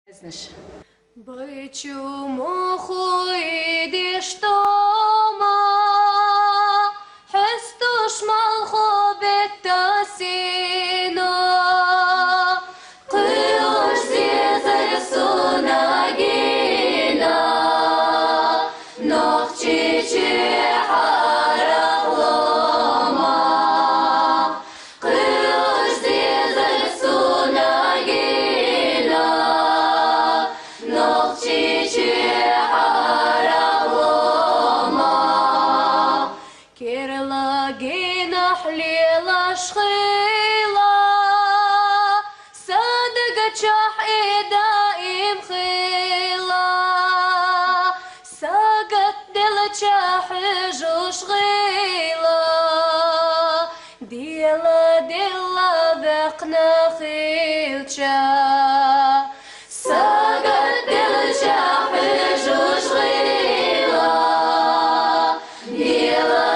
Знаешь. Бычу идешь тома, хестуш малхо беттасино, кыш зезер сунагина, нох чичи харахлома, кыш зезер сунагина, нох чичи харахлома, كرلاقينا حليلة شخيلة صدقت شح دائم خيلة ساقت دل شح جوش غيلة ديلا ديلا بقنا خيلشا ساقت دل شح جوش غيلة ديلا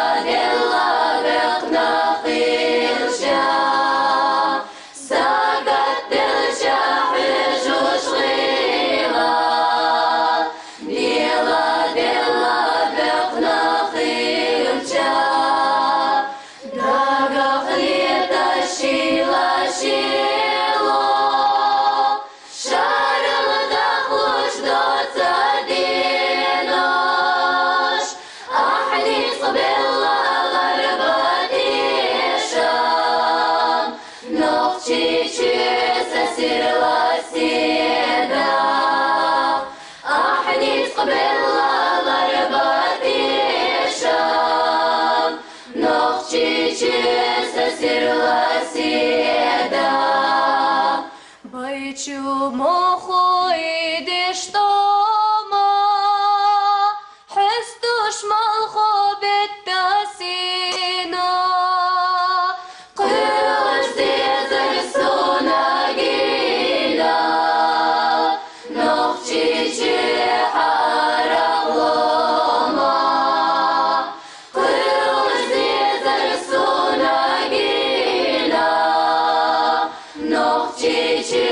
Бычу моху идешь тома, хестуш малхо беттасино, кыш зезер сунагина, нох чичи харахлома, кыш зезер сунагина, нох чичи